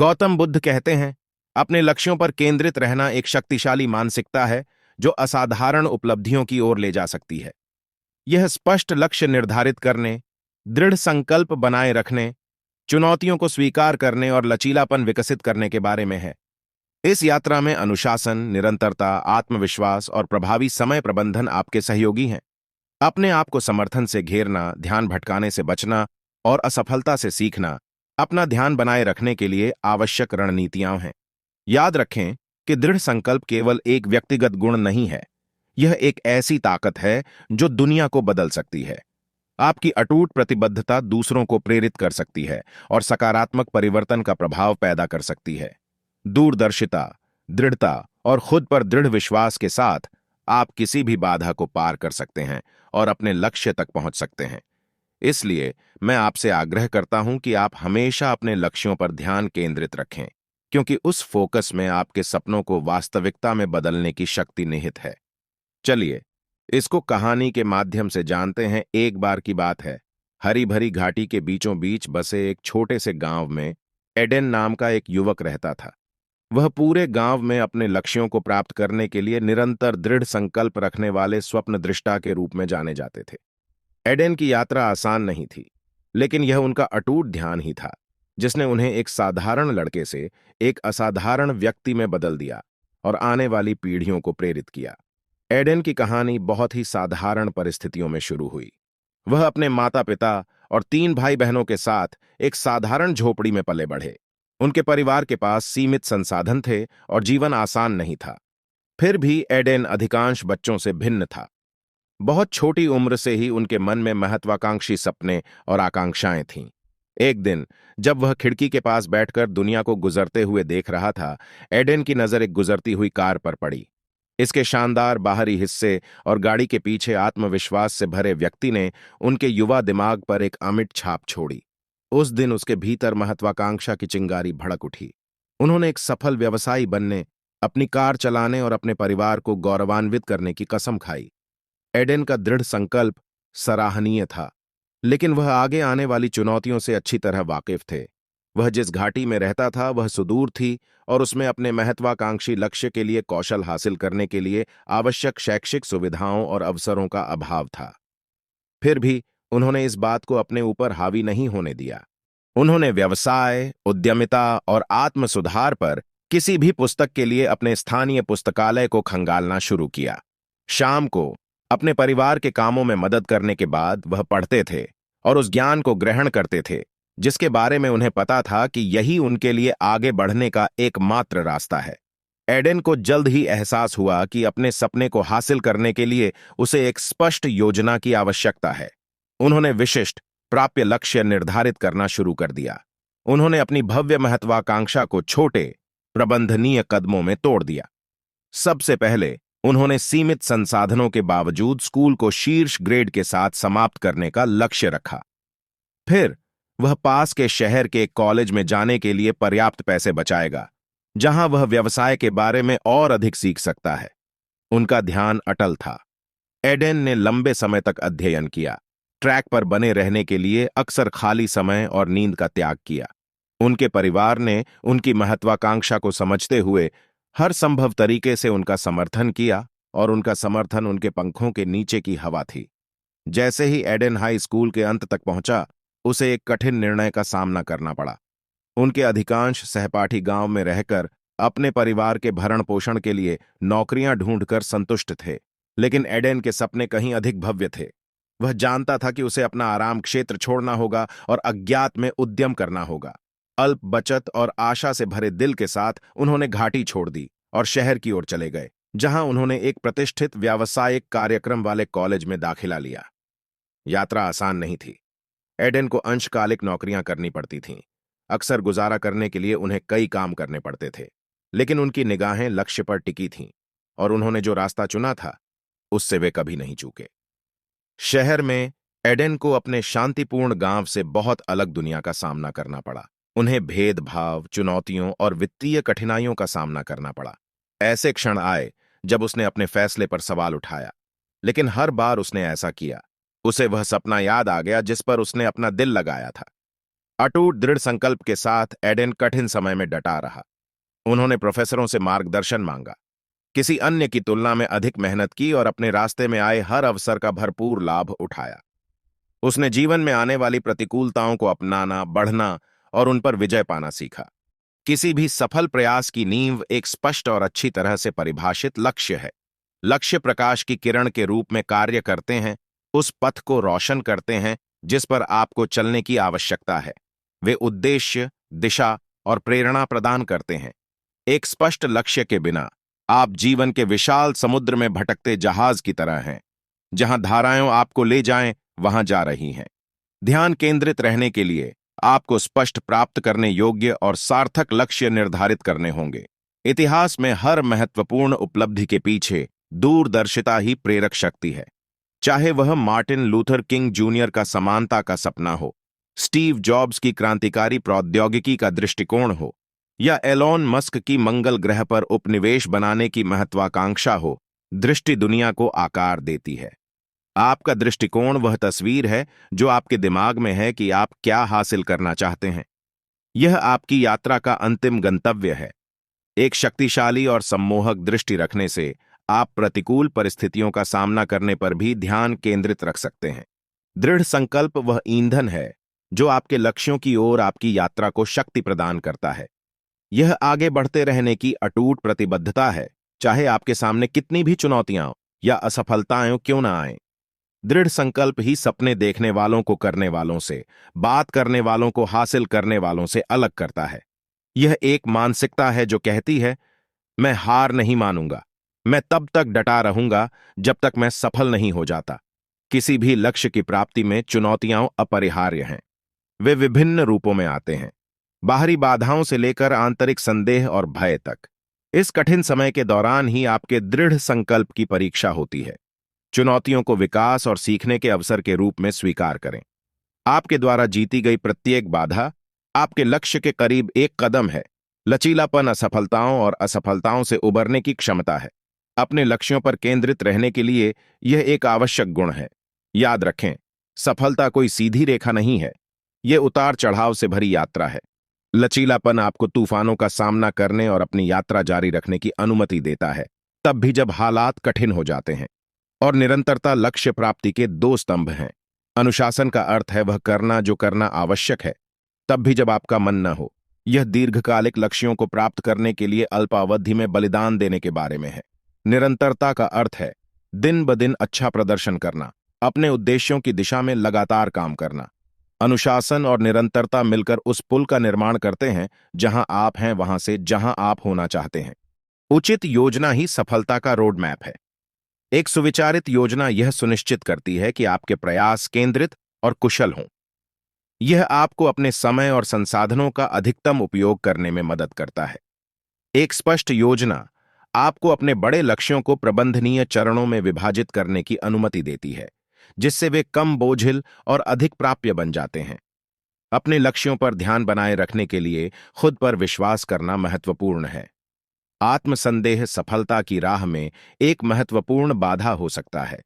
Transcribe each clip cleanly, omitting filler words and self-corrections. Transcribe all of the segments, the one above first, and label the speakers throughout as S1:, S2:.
S1: गौतम बुद्ध कहते हैं, अपने लक्ष्यों पर केंद्रित रहना एक शक्तिशाली मानसिकता है जो असाधारण उपलब्धियों की ओर ले जा सकती है। यह स्पष्ट लक्ष्य निर्धारित करने, दृढ़ संकल्प बनाए रखने, चुनौतियों को स्वीकार करने और लचीलापन विकसित करने के बारे में है। इस यात्रा में अनुशासन, निरंतरता, आत्मविश्वास और प्रभावी समय प्रबंधन आपके सहयोगी हैं। अपने आप को समर्थन से घेरना, ध्यान भटकाने से बचना और असफलता से सीखना अपना ध्यान बनाए रखने के लिए आवश्यक रणनीतियां हैं। याद रखें कि दृढ़ संकल्प केवल एक व्यक्तिगत गुण नहीं है, यह एक ऐसी ताकत है जो दुनिया को बदल सकती है। आपकी अटूट प्रतिबद्धता दूसरों को प्रेरित कर सकती है और सकारात्मक परिवर्तन का प्रभाव पैदा कर सकती है। दूरदर्शिता, दृढ़ता और खुद पर दृढ़ विश्वास के साथ आप किसी भी बाधा को पार कर सकते हैं और अपने लक्ष्य तक पहुंच सकते हैं। इसलिए मैं आपसे आग्रह करता हूं कि आप हमेशा अपने लक्ष्यों पर ध्यान केंद्रित रखें, क्योंकि उस फोकस में आपके सपनों को वास्तविकता में बदलने की शक्ति निहित है। चलिए, इसको कहानी के माध्यम से जानते हैं। एक बार की बात है, हरी भरी घाटी के बीचों बीच बसे एक छोटे से गांव में एडेन नाम का एक युवक रहता था। वह पूरे गांव में अपने लक्ष्यों को प्राप्त करने के लिए निरंतर दृढ़ संकल्प रखने वाले स्वप्नदृष्टा के रूप में जाने जाते थे। एडेन की यात्रा आसान नहीं थी, लेकिन यह उनका अटूट ध्यान ही था जिसने उन्हें एक साधारण लड़के से एक असाधारण व्यक्ति में बदल दिया और आने वाली पीढ़ियों को प्रेरित किया। एडेन की कहानी बहुत ही साधारण परिस्थितियों में शुरू हुई। वह अपने माता-पिता और 3 भाई-बहनों के साथ एक साधारण झोपड़ी में पले बढ़े। उनके परिवार के पास सीमित संसाधन थे और जीवन आसान नहीं था। फिर भी एडेन अधिकांश बच्चों से भिन्न था। बहुत छोटी उम्र से ही उनके मन में महत्वाकांक्षी सपने और आकांक्षाएं थीं। एक दिन जब वह खिड़की के पास बैठकर दुनिया को गुजरते हुए देख रहा था, एडेन की नजर एक गुजरती हुई कार पर पड़ी। इसके शानदार बाहरी हिस्से और गाड़ी के पीछे आत्मविश्वास से भरे व्यक्ति ने उनके युवा दिमाग पर एक अमिट छाप छोड़ी। उस दिन उसके भीतर महत्वाकांक्षा की चिंगारी भड़क उठी। उन्होंने एक सफल व्यवसायी बनने, अपनी कार चलाने और अपने परिवार को गौरवान्वित करने की कसम खाई। एडेन का दृढ़ संकल्प सराहनीय था, लेकिन वह आगे आने वाली चुनौतियों से अच्छी तरह वाकिफ थे। वह जिस घाटी में रहता था वह सुदूर थी और उसमें अपने महत्वाकांक्षी लक्ष्य के लिए कौशल हासिल करने के लिए आवश्यक शैक्षिक सुविधाओं और अवसरों का अभाव था। फिर भी उन्होंने इस बात को अपने ऊपर हावी नहीं होने दिया। उन्होंने व्यवसाय, उद्यमिता और आत्म सुधार पर किसी भी पुस्तक के लिए अपने स्थानीय पुस्तकालय को खंगालना शुरू किया। शाम को अपने परिवार के कामों में मदद करने के बाद वह पढ़ते थे और उस ज्ञान को ग्रहण करते थे जिसके बारे में उन्हें पता था कि यही उनके लिए आगे बढ़ने का एकमात्र रास्ता है। एडेन को जल्द ही एहसास हुआ कि अपने सपने को हासिल करने के लिए उसे एक स्पष्ट योजना की आवश्यकता है। उन्होंने विशिष्ट, प्राप्य लक्ष्य निर्धारित करना शुरू कर दिया। उन्होंने अपनी भव्य महत्वाकांक्षा को छोटे, प्रबंधनीय कदमों में तोड़ दिया। सबसे पहले उन्होंने सीमित संसाधनों के बावजूद स्कूल को शीर्ष ग्रेड के साथ समाप्त करने का लक्ष्य रखा। फिर वह पास के शहर के कॉलेज में जाने के लिए पर्याप्त पैसे बचाएगा, जहां वह व्यवसाय के बारे में और अधिक सीख सकता है। उनका ध्यान अटल था। एडेन ने लंबे समय तक अध्ययन किया, ट्रैक पर बने रहने के लिए अक्सर खाली समय और नींद का त्याग किया। उनके परिवार ने उनकी महत्वाकांक्षा को समझते हुए हर संभव तरीके से उनका समर्थन किया और उनका समर्थन उनके पंखों के नीचे की हवा थी। जैसे ही एडेन हाई स्कूल के अंत तक पहुंचा, उसे एक कठिन निर्णय का सामना करना पड़ा। उनके अधिकांश सहपाठी गांव में रहकर अपने परिवार के भरण पोषण के लिए नौकरियां ढूंढकर संतुष्ट थे, लेकिन एडेन के सपने कहीं अधिक भव्य थे। वह जानता था कि उसे अपना आराम क्षेत्र छोड़ना होगा और अज्ञात में उद्यम करना होगा। अल्प बचत और आशा से भरे दिल के साथ उन्होंने घाटी छोड़ दी और शहर की ओर चले गए, जहां उन्होंने एक प्रतिष्ठित व्यावसायिक कार्यक्रम वाले कॉलेज में दाखिला लिया। यात्रा आसान नहीं थी। एडेन को अंशकालिक नौकरियां करनी पड़ती थीं। अक्सर गुजारा करने के लिए उन्हें कई काम करने पड़ते थे, लेकिन उनकी निगाहें लक्ष्य पर टिकी थीं और उन्होंने जो रास्ता चुना था उससे वे कभी नहीं चूके। शहर में एडेन को अपने शांतिपूर्ण गांव से बहुत अलग दुनिया का सामना करना पड़ा। उन्हें भेदभाव, चुनौतियों और वित्तीय कठिनाइयों का सामना करना पड़ा। ऐसे क्षण आए जब उसने अपने फैसले पर सवाल उठाया, लेकिन हर बार उसने ऐसा किया, उसे वह सपना याद आ गया जिस पर उसने अपना दिल लगाया था। अटूट दृढ़ संकल्प के साथ एडेन कठिन समय में डटा रहा। उन्होंने प्रोफेसरों से मार्गदर्शन मांगा, किसी अन्य की तुलना में अधिक मेहनत की और अपने रास्ते में आए हर अवसर का भरपूर लाभ उठाया। उसने जीवन में आने वाली प्रतिकूलताओं को अपनाना, बढ़ना और उन पर विजय पाना सीखा। किसी भी सफल प्रयास की नींव एक स्पष्ट और अच्छी तरह से परिभाषित लक्ष्य है। लक्ष्य प्रकाश की किरण के रूप में कार्य करते हैं, उस पथ को रोशन करते हैं जिस पर आपको चलने की आवश्यकता है। वे उद्देश्य, दिशा और प्रेरणा प्रदान करते हैं। एक स्पष्ट लक्ष्य के बिना आप जीवन के विशाल समुद्र में भटकते जहाज की तरह हैं। जहां धाराएं आपको ले जाएं, वहां जा रही हैं। ध्यान केंद्रित रहने के लिए आपको स्पष्ट, प्राप्त करने योग्य और सार्थक लक्ष्य निर्धारित करने होंगे। इतिहास में हर महत्वपूर्ण उपलब्धि के पीछे दूरदर्शिता ही प्रेरक शक्ति है। चाहे वह मार्टिन लूथर किंग जूनियर का समानता का सपना हो, स्टीव जॉब्स की क्रांतिकारी प्रौद्योगिकी का दृष्टिकोण हो, या एलोन मस्क की मंगल ग्रह पर उपनिवेश बनाने की महत्वाकांक्षा हो, दृष्टि दुनिया को आकार देती है। आपका दृष्टिकोण वह तस्वीर है जो आपके दिमाग में है कि आप क्या हासिल करना चाहते हैं। यह आपकी यात्रा का अंतिम गंतव्य है। एक शक्तिशाली और सम्मोहक दृष्टि रखने से आप प्रतिकूल परिस्थितियों का सामना करने पर भी ध्यान केंद्रित रख सकते हैं। दृढ़ संकल्प वह ईंधन है जो आपके लक्ष्यों की ओर आपकी यात्रा को शक्ति प्रदान करता है। यह आगे बढ़ते रहने की अटूट प्रतिबद्धता है, चाहे आपके सामने कितनी भी चुनौतियां या असफलताएं क्यों ना आएं। दृढ़ संकल्प ही सपने देखने वालों को करने वालों से, बात करने वालों को हासिल करने वालों से अलग करता है। यह एक मानसिकता है जो कहती है, मैं हार नहीं मानूंगा, मैं तब तक डटा रहूंगा जब तक मैं सफल नहीं हो जाता। किसी भी लक्ष्य की प्राप्ति में चुनौतियां अपरिहार्य हैं। वे विभिन्न रूपों में आते हैं, बाहरी बाधाओं से लेकर आंतरिक संदेह और भय तक। इस कठिन समय के दौरान ही आपके दृढ़ संकल्प की परीक्षा होती है। चुनौतियों को विकास और सीखने के अवसर के रूप में स्वीकार करें। आपके द्वारा जीती गई प्रत्येक बाधा आपके लक्ष्य के करीब एक कदम है। लचीलापन असफलताओं और असफलताओं से उबरने की क्षमता है। अपने लक्ष्यों पर केंद्रित रहने के लिए यह एक आवश्यक गुण है। याद रखें, सफलता कोई सीधी रेखा नहीं है, यह उतार चढ़ाव से भरी यात्रा है। लचीलापन आपको तूफानों का सामना करने और अपनी यात्रा जारी रखने की अनुमति देता है, तब भी जब हालात कठिन हो जाते हैं। और निरंतरता लक्ष्य प्राप्ति के दो स्तंभ हैं। अनुशासन का अर्थ है वह करना जो करना आवश्यक है, तब भी जब आपका मन न हो। यह दीर्घकालिक लक्ष्यों को प्राप्त करने के लिए अल्पावधि में बलिदान देने के बारे में है। निरंतरता का अर्थ है दिन ब दिन अच्छा प्रदर्शन करना, अपने उद्देश्यों की दिशा में लगातार काम करना। अनुशासन और निरंतरता मिलकर उस पुल का निर्माण करते हैं जहां आप हैं वहां से जहां आप होना चाहते हैं। उचित योजना ही सफलता का रोड मैप है। एक सुविचारित योजना यह सुनिश्चित करती है कि आपके प्रयास केंद्रित और कुशल हों। यह आपको अपने समय और संसाधनों का अधिकतम उपयोग करने में मदद करता है। एक स्पष्ट योजना आपको अपने बड़े लक्ष्यों को प्रबंधनीय चरणों में विभाजित करने की अनुमति देती है, जिससे वे कम बोझिल और अधिक प्राप्य बन जाते हैं। अपने लक्ष्यों पर ध्यान बनाए रखने के लिए खुद पर विश्वास करना महत्वपूर्ण है। आत्मसंदेह सफलता की राह में एक महत्वपूर्ण बाधा हो सकता है।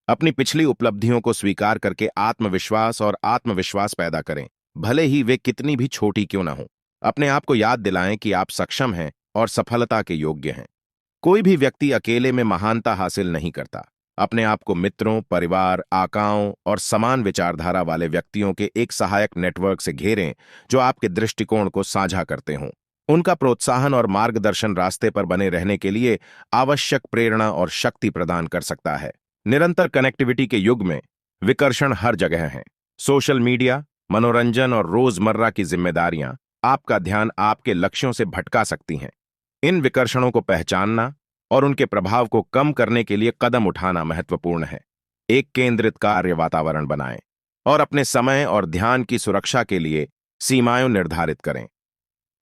S1: अपनी पिछली उपलब्धियों को स्वीकार करके आत्मविश्वास पैदा करें, भले ही वे कितनी भी छोटी क्यों न हो। अपने आप को याद दिलाएं कि आप सक्षम हैं और सफलता के योग्य हैं। कोई भी व्यक्ति अकेले में महानता हासिल नहीं करता। अपने आप को मित्रों, परिवार, आकाओं और समान विचारधारा वाले व्यक्तियों के एक सहायक नेटवर्क से घेरें जो आपके दृष्टिकोण को साझा करते हों। उनका प्रोत्साहन और मार्गदर्शन रास्ते पर बने रहने के लिए आवश्यक प्रेरणा और शक्ति प्रदान कर सकता है। निरंतर कनेक्टिविटी के युग में विकर्षण हर जगह हैं। सोशल मीडिया, मनोरंजन और रोजमर्रा की जिम्मेदारियां आपका ध्यान आपके लक्ष्यों से भटका सकती हैं। इन विकर्षणों को पहचानना और उनके प्रभाव को कम करने के लिए कदम उठाना महत्वपूर्ण है। एक केंद्रित कार्य वातावरण बनाएं और अपने समय और ध्यान की सुरक्षा के लिए सीमाएं निर्धारित करें।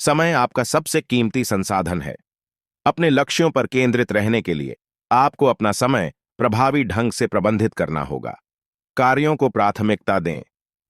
S1: समय आपका सबसे कीमती संसाधन है। अपने लक्ष्यों पर केंद्रित रहने के लिए आपको अपना समय प्रभावी ढंग से प्रबंधित करना होगा। कार्यों को प्राथमिकता दें,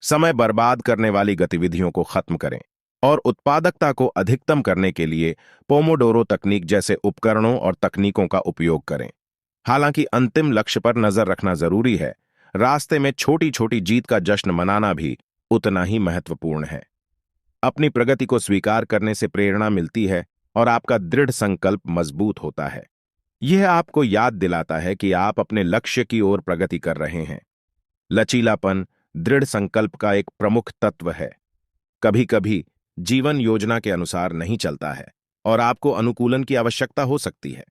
S1: समय बर्बाद करने वाली गतिविधियों को खत्म करें और उत्पादकता को अधिकतम करने के लिए पोमोडोरो तकनीक जैसे उपकरणों और तकनीकों का उपयोग करें। हालांकि अंतिम लक्ष्य पर नजर रखना जरूरी है, रास्ते में छोटी छोटी जीत का जश्न मनाना भी उतना ही महत्वपूर्ण है। अपनी प्रगति को स्वीकार करने से प्रेरणा मिलती है और आपका दृढ़ संकल्प मजबूत होता है। यह आपको याद दिलाता है कि आप अपने लक्ष्य की ओर प्रगति कर रहे हैं। लचीलापन दृढ़ संकल्प का एक प्रमुख तत्व है। कभी कभी जीवन योजना के अनुसार नहीं चलता है और आपको अनुकूलन की आवश्यकता हो सकती है।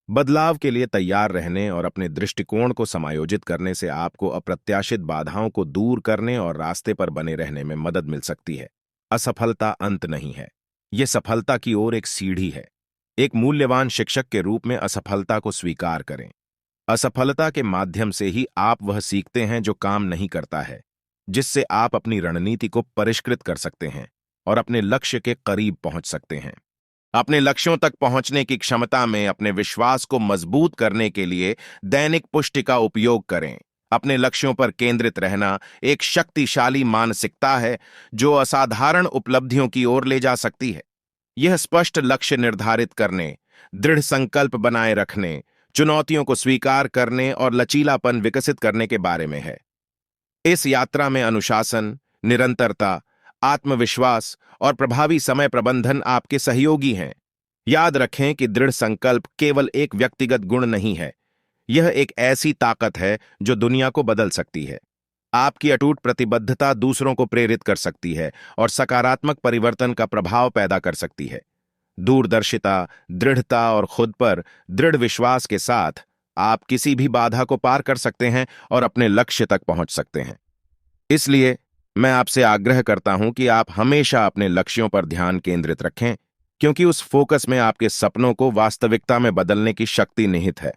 S1: बदलाव के लिए तैयार रहने और अपने दृष्टिकोण को समायोजित करने से आपको अप्रत्याशित बाधाओं को दूर करने और रास्ते पर बने रहने में मदद मिल सकती है। असफलता अंत नहीं है, यह सफलता की ओर एक सीढ़ी है। एक मूल्यवान शिक्षक के रूप में असफलता को स्वीकार करें। असफलता के माध्यम से ही आप वह सीखते हैं जो काम नहीं करता है, जिससे आप अपनी रणनीति को परिष्कृत कर सकते हैं और अपने लक्ष्य के करीब पहुंच सकते हैं। अपने लक्ष्यों तक पहुंचने की क्षमता में अपने विश्वास को मजबूत करने के लिए दैनिक पुष्टि का उपयोग करें। अपने लक्ष्यों पर केंद्रित रहना एक शक्तिशाली मानसिकता है जो असाधारण उपलब्धियों की ओर ले जा सकती है। यह स्पष्ट लक्ष्य निर्धारित करने, दृढ़ संकल्प बनाए रखने, चुनौतियों को स्वीकार करने और लचीलापन विकसित करने के बारे में है। इस यात्रा में अनुशासन, निरंतरता, आत्मविश्वास और प्रभावी समय प्रबंधन आपके सहयोगी हैं। याद रखें कि दृढ़ संकल्प केवल एक व्यक्तिगत गुण नहीं है, यह एक ऐसी ताकत है जो दुनिया को बदल सकती है। आपकी अटूट प्रतिबद्धता दूसरों को प्रेरित कर सकती है और सकारात्मक परिवर्तन का प्रभाव पैदा कर सकती है। दूरदर्शिता, दृढ़ता और खुद पर दृढ़ विश्वास के साथ आप किसी भी बाधा को पार कर सकते हैं और अपने लक्ष्य तक पहुंच सकते हैं। इसलिए मैं आपसे आग्रह करता हूं कि आप हमेशा अपने लक्ष्यों पर ध्यान केंद्रित रखें, क्योंकि उस फोकस में आपके सपनों को वास्तविकता में बदलने की शक्ति निहित है।